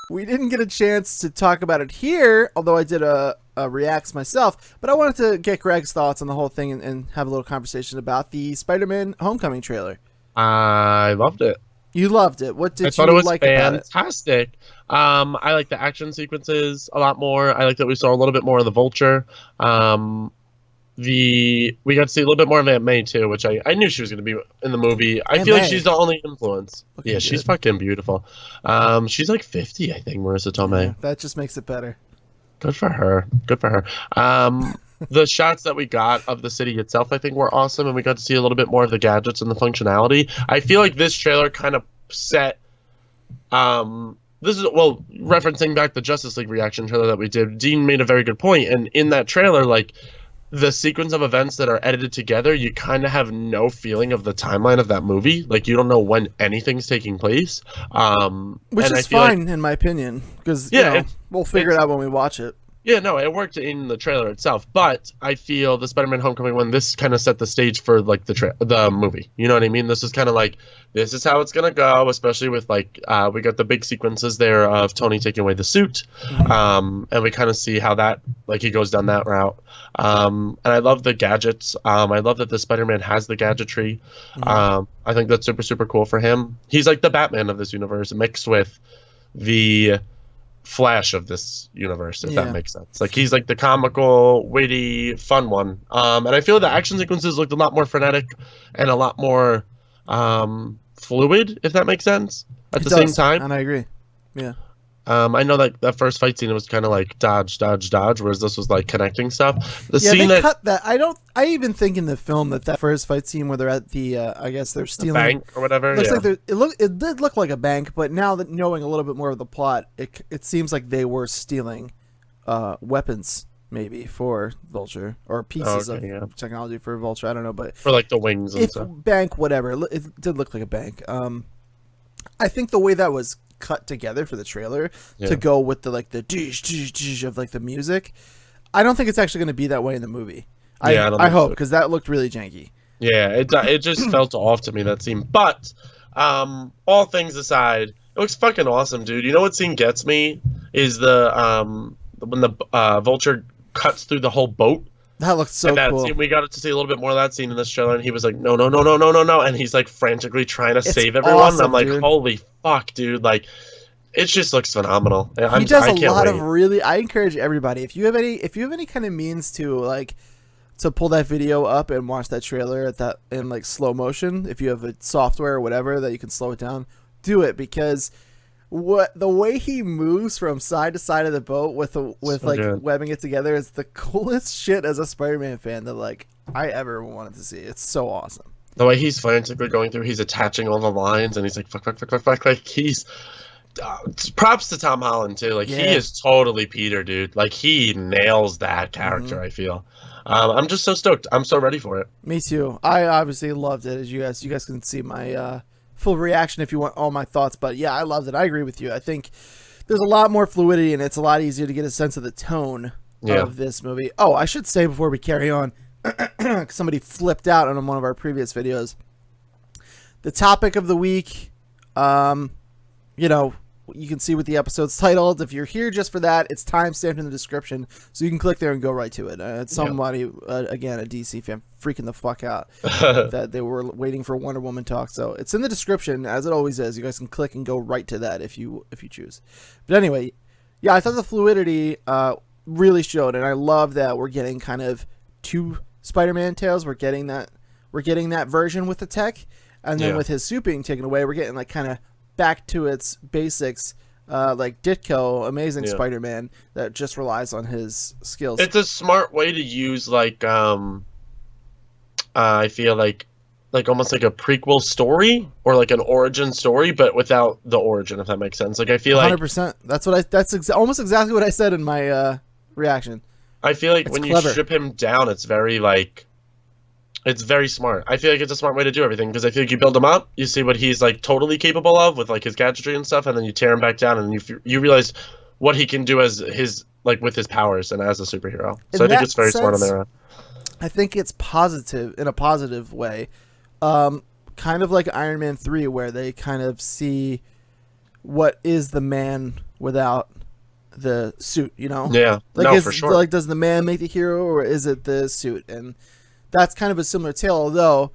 We didn't get a chance to talk about it here, although I did a reacts myself. But I wanted to get Greg's thoughts on the whole thing and have a little conversation about the Spider-Man Homecoming trailer. I loved it. You loved it. What I did thought it you was like about it? fantastic. I like the action sequences a lot more. I like that we saw a little bit more of the Vulture. We got to see a little bit more of Aunt May too, which I knew she was going to be in the movie. I Aunt feel like May. she's the only influence. Looking Yeah, she's good. fucking beautiful. She's like 50, I think, Marissa Tomei. Yeah, that just makes it better. Good for her. Good for her. The shots that we got of the city itself, I think, were awesome, and we got to see a little bit more of the gadgets and the functionality. I feel like this trailer kind of set. This is referencing back the Justice League reaction trailer that we did. Dean made a very good point, and in that trailer, like the sequence of events that are edited together, you kind of have no feeling of the timeline of that movie. Like you don't know when anything's taking place. Which and I is feel like fine in my opinion, because Yeah, we'll figure it out when we watch it. Yeah, no, it worked in the trailer itself, but I feel the Spider-Man Homecoming one, this kind of set the stage for like the movie. You know what I mean? This is kind of like this is how it's gonna go, especially with like we got the big sequences there of Tony taking away the suit, and we kind of see how that like he goes down that route. And I love the gadgets. I love that the Spider-Man has the gadgetry. I think that's super super cool for him. He's like the Batman of this universe mixed with the Flash of this universe, if that makes sense. Like he's like the comical, witty, fun one. And I feel the action sequences looked a lot more frenetic and a lot more fluid, if that makes sense. At the same time, and I agree. Yeah. I know that first fight scene was kind of like dodge, dodge, dodge, whereas this was like connecting stuff. The scene they that cut that. I even think in the film that first fight scene where they're at the, I guess they're stealing bank or whatever. Looks like it did look like a bank, but now that knowing a little bit more of the plot, it seems like they were stealing weapons maybe for Vulture or pieces of technology for Vulture. I don't know, but for like the wings and stuff. Bank, whatever. It did look like a bank. I think the way that was cut together for the trailer to go with the like the of like the music, I don't think it's actually going to be that way in the movie. I hope, because that looked really janky. Yeah, it just felt off to me, that scene. But all things aside, it looks fucking awesome, dude. You know what scene gets me is the when the Vulture cuts through the whole boat. That looks so cool. Scene, we got to see a little bit more of that scene in this trailer, and he was like, no, no, no, no, no, no, no, and he's like frantically trying to save everyone. Awesome, and I'm like, dude. holy fuck, dude! Like, it just looks phenomenal. He does a lot of really. I encourage everybody, if you have any kind of means to pull that video up and watch that trailer at that in like slow motion. If you have a software or whatever that you can slow it down, do it, because the way he moves from side to side of the boat with webbing it together is the coolest shit as a Spider-Man fan that like I ever wanted to see. It's so awesome. The way he's frantically going through, he's attaching all the lines, and he's like, fuck, fuck, fuck, fuck, fuck. Like, he's props to Tom Holland too. Like, he is totally Peter, dude. Like, he nails that character. I feel. I'm just so stoked. I'm so ready for it. Me too. I obviously loved it. As you guys can see my full reaction if you want all my thoughts. But yeah, I loved it. I agree with you. I think there's a lot more fluidity, and it's a lot easier to get a sense of the tone of this movie. Oh, I should say before we carry on, somebody flipped out on one of our previous videos. The topic of the week, you can see what the episode's titled. If you're here just for that, it's timestamped in the description, so you can click there and go right to it. It's somebody, again, a DC fan, freaking the fuck out that they were waiting for Wonder Woman talk. So it's in the description, as it always is. You guys can click and go right to that if you choose. But anyway, yeah, I thought the fluidity really showed, and I love that we're getting kind of two Spider-Man tales. We're getting that version with the tech, and then with his suit being taken away, we're getting like kind of back to its basics, like Ditko, Amazing Spider-Man, that just relies on his skills. It's a smart way to use like I feel like almost like a prequel story or like an origin story, but without the origin, if that makes sense. Like, I feel 100%. That's almost exactly what I said in my reaction. I feel like when you strip him down, it's very it's very smart. I feel like it's a smart way to do everything, because I feel like you build him up, you see what he's like totally capable of with like his gadgetry and stuff, and then you tear him back down, and you realize what he can do as his with his powers and as a superhero. So I think it's very smart on their end. I think it's positive in a positive way, kind of like Iron Man 3, where they kind of see what is the man without the suit, you know? Yeah, Like, for sure. Like, does the man make the hero, or is it the suit? And that's kind of a similar tale, although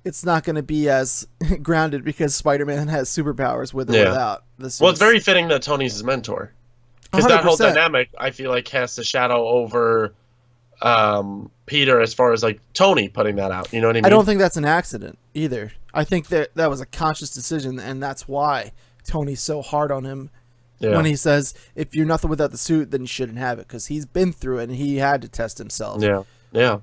it's not going to be as grounded because Spider-Man has superpowers with or without the suit. Well, it's very fitting that Tony's his mentor. Because that whole dynamic, I feel like, casts a shadow over Peter as far as, like, Tony putting that out. You know what I mean? I don't think that's an accident either. I think that was a conscious decision, and that's why Tony's so hard on him when he says, if you're nothing without the suit, then you shouldn't have it, because he's been through it, and he had to test himself. Yeah.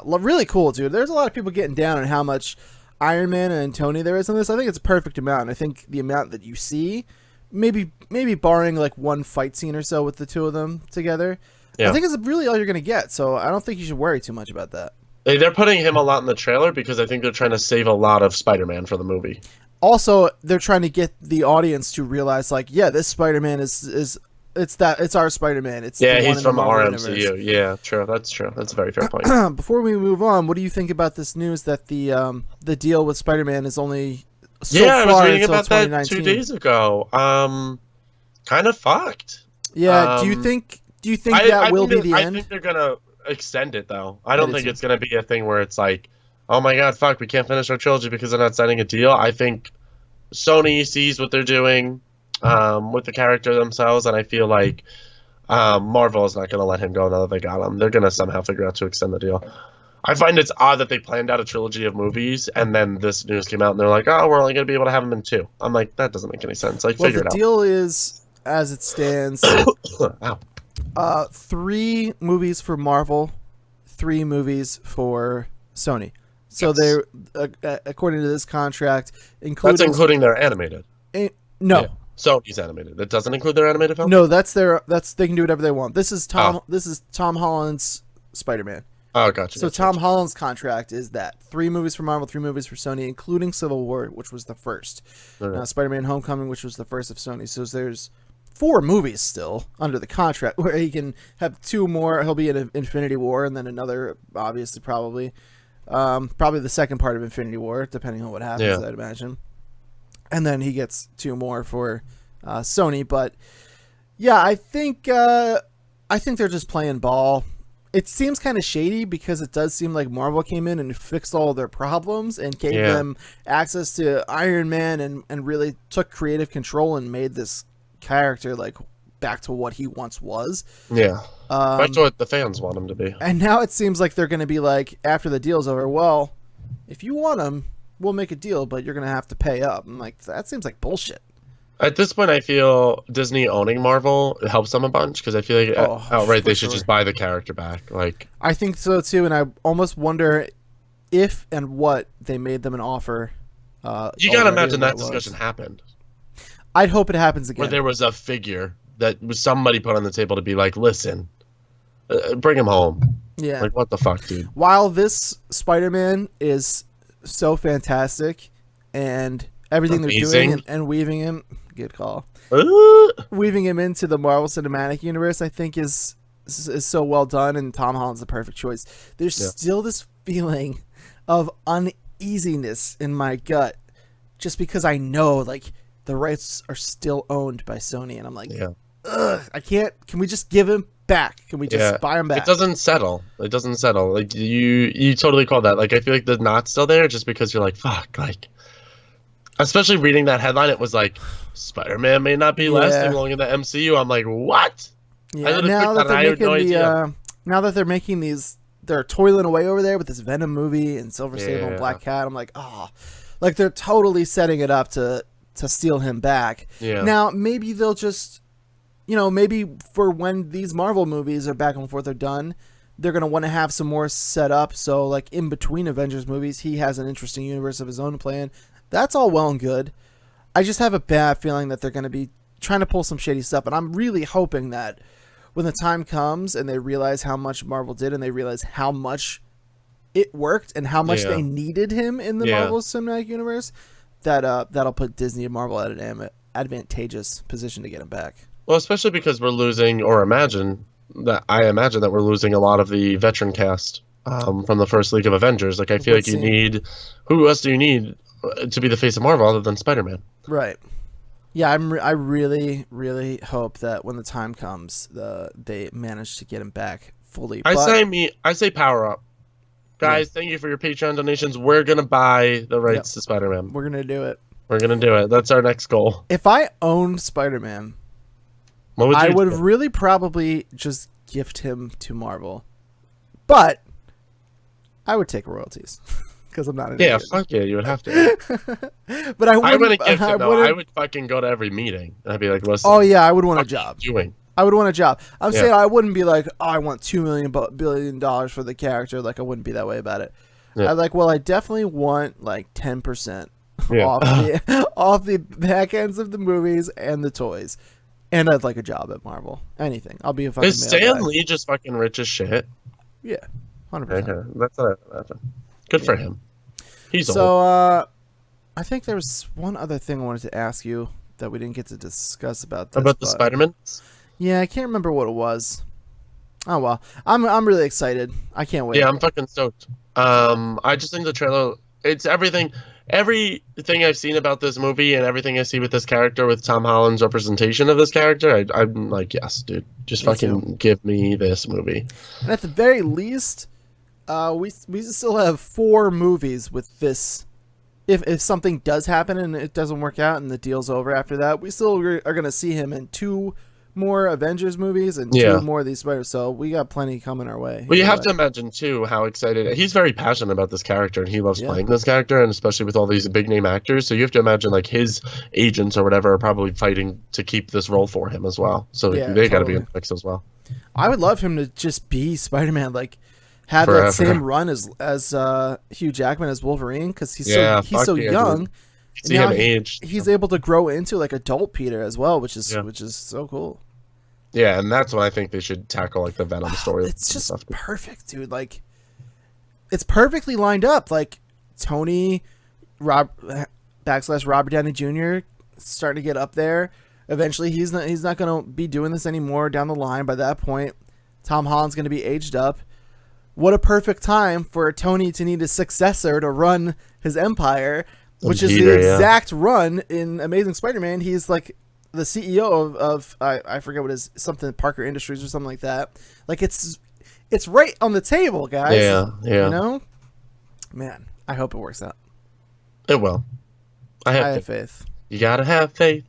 Really cool, dude. There's a lot of people getting down on how much Iron Man and Tony there is in this. I think it's a perfect amount. I think the amount that you see, maybe barring like one fight scene or so with the two of them together, I think it's really all you're going to get. So I don't think you should worry too much about that. They're putting him a lot in the trailer because I think they're trying to save a lot of Spider-Man for the movie. Also, they're trying to get the audience to realize, like, yeah, this Spider-Man it's our Spider-Man. It's he's from our MCU. Universe. Yeah, true. That's true. That's a very fair point. Before we move on, what do you think about this news that the deal with Spider-Man is only so far I was reading about that 2 days ago. Kind of fucked. Yeah. Do you think that will be the end? I think they're gonna extend it though. I don't think it's gonna be a thing where it's like, oh my god, fuck, we can't finish our trilogy because they're not signing a deal. I think Sony sees what they're doing with the character themselves, and I feel like Marvel is not going to let him go now that they got him. They're going to somehow figure out to extend the deal. I find it's odd that they planned out a trilogy of movies, and then this news came out, and they're like, oh, we're only going to be able to have him in 2. I'm like, that doesn't make any sense. Like, figure it out. The deal is, as it stands, 3 movies for Marvel, 3 movies for Sony. So they're, according to this contract, that's including their animated. No. Yeah. Sony's animated. That doesn't include their animated film? No, they can do whatever they want. This is Tom Holland's Spider-Man. Oh, gotcha. So Tom Holland's contract is that 3 movies for Marvel, 3 movies for Sony, including Civil War, which was the first. Spider-Man Homecoming, which was the first of Sony. So there's 4 movies still under the contract where he can have 2 more. He'll be in Infinity War, and then another, obviously, probably the second part of Infinity War, depending on what happens, I'd imagine. And then he gets 2 more for Sony. But yeah, I think they're just playing ball. It seems kind of shady because it does seem like Marvel came in and fixed all their problems and gave them access to Iron Man and really took creative control and made this character like back to what he once was. Yeah. Back to what the fans want him to be. And now it seems like they're going to be like, after the deal's over, well, if you want him, we'll make a deal, but you're going to have to pay up. I'm like, that seems like bullshit. At this point, I feel Disney owning Marvel helps them a bunch because I feel like outright they should just buy the character back. Like, I think so too, and I almost wonder if and what they made them an offer. You gotta imagine that discussion happened. I'd hope it happens again. Where there was a figure that was somebody put on the table to be like, listen, bring him home. Yeah. Like, what the fuck, dude? While this Spider-Man is so fantastic and everything they're doing and weaving him, good call, weaving him into the Marvel Cinematic Universe, I think is so well done, and Tom Holland's the perfect choice. There's still this feeling of uneasiness in my gut just because I know, like, the rights are still owned by Sony, and I'm like, ugh, I can't. Can we just give him back? Can we just buy him back? It doesn't settle. Like, you totally called that. Like, I feel like the knot's still there just because you're like, fuck, like, especially reading that headline, it was like, Spider-Man may not be lasting long in the MCU. I'm like, what? Yeah, now that they're making these, they're toiling away over there with this Venom movie and Silver Sable and Black Cat. I'm like, like they're totally setting it up to steal him back. Yeah. Now, maybe they'll just, maybe for when these Marvel movies are back and forth are done, they're going to want to have some more set up. So, like, in between Avengers movies, he has an interesting universe of his own plan. That's all well and good. I just have a bad feeling that they're going to be trying to pull some shady stuff. And I'm really hoping that when the time comes and they realize how much Marvel did and they realize how much it worked and how much they needed him in the Marvel Cinematic Universe, that'll put Disney and Marvel at an advantageous position to get him back. Well, especially because we're losing, I imagine that we're losing a lot of the veteran cast from the first League of Avengers. Like, I feel like who else do you need to be the face of Marvel other than Spider-Man? Right. Yeah, I really, really hope that when the time comes, they manage to get him back fully. I say power up. Guys, thank you for your Patreon donations. We're gonna buy the rights to Spider-Man. We're gonna do it. We're gonna do it. That's our next goal. If I owned Spider-Man, I would really probably just gift him to Marvel, but I would take royalties because I'm not an idiot. Fuck yeah, you would have to. But I wouldn't gift him though. I would fucking go to every meeting. I'd be like, listen. Oh yeah, I would want a job. Doing. I would want a job. I'm saying I wouldn't be like, oh, I want $2 billion for the character. Like I wouldn't be that way about it. Yeah. I'm like, well, I definitely want like 10% off the back ends of the movies and the toys, and I'd like a job at Marvel. Anything. I'll be a fucking. Is Stan Lee just fucking rich as shit? Yeah, 100%. Okay. That's good for him. He's old. So, I think there was one other thing I wanted to ask you that we didn't get to discuss about this. About the Spider-Man? Yeah, I can't remember what it was. Oh well, I'm really excited. I can't wait. Yeah, I'm fucking stoked. I just think the trailer, it's everything I've seen about this movie and everything I see with this character, with Tom Holland's representation of this character. I'm like, yes, dude, just fucking give me this movie. And at the very least, we still have 4 movies with this. If something does happen and it doesn't work out and the deal's over after that, we still are gonna see him in 2 more Avengers movies and 2 more of these Spiders. So we got plenty coming our way. Well, you have to imagine too how excited he's very passionate about this character and he loves playing this character, and especially with all these big name actors. So you have to imagine like his agents or whatever are probably fighting to keep this role for him as well. So they got to be in the mix as well. I would love him to just be Spider-Man, like have that same run as Hugh Jackman as Wolverine, because he's so young. See him age. He's able to grow into like adult Peter as well, which is so cool. Yeah, and that's what I think they should tackle, like the Venom story. It's just perfect, dude. Like, it's perfectly lined up. Like Tony, Robert Downey Jr. starting to get up there. Eventually, he's not going to be doing this anymore down the line. By that point, Tom Holland's going to be aged up. What a perfect time for Tony to need a successor to run his empire. Which is the exact run in Amazing Spider-Man. He's like the CEO of I forget what his something Parker Industries or something like that. Like it's right on the table, guys. Yeah. You know, man, I hope it works out. It will. I have faith. You gotta have faith.